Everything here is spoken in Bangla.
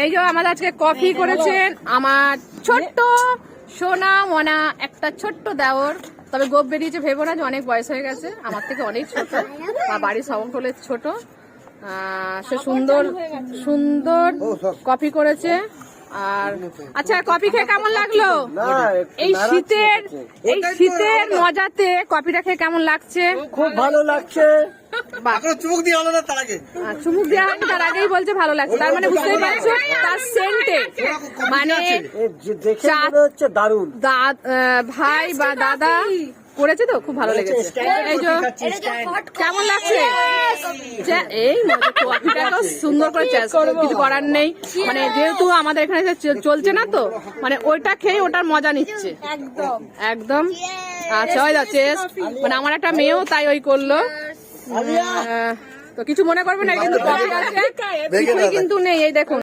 এই যে আমাদের আজকে কফি করেছেন আমার ছোট্ট সোনা মনা একটা ছোট্ট দেওর। তবে গোপ বেরিয়েছে ভেবো না যে অনেক বয়স হয়ে গেছে, আমার থেকে অনেক ছোট, আর বাড়ির সকলের ছোট। সে সুন্দর সুন্দর কফি করেছে। আর আচ্ছা, কফি খেয়ে কেমন লাগলো? এই শীতের মজাতে কফিটা খেয়ে কেমন লাগছে? খুব ভালো লাগছে। চুমুক দেওয়া হয়নি, তার আগেই বলছে ভালো লাগছে। তার মানে বুঝতেই পারছো তার সেন্টে মানে দারুণ। ভাই বা দাদা করেছে তো খুব ভালো লেগেছে। এই যে কেমন লাগছে? এই কফিটাকেও সুন্দর করে কিছু করার নেই, মানে যেহেতু আমাদের এখানে চলছে না তো, মানে ওইটা খেয়ে ওটার মজা নিচ্ছে একদম। আচ্ছা ওই যাচ্ছে, মানে আমার একটা মেয়েও তাই ওই করলো। তো কিছু মনে করবে না, কিন্তু কফি আছে, কিছুই কিন্তু নেই। এই দেখুন।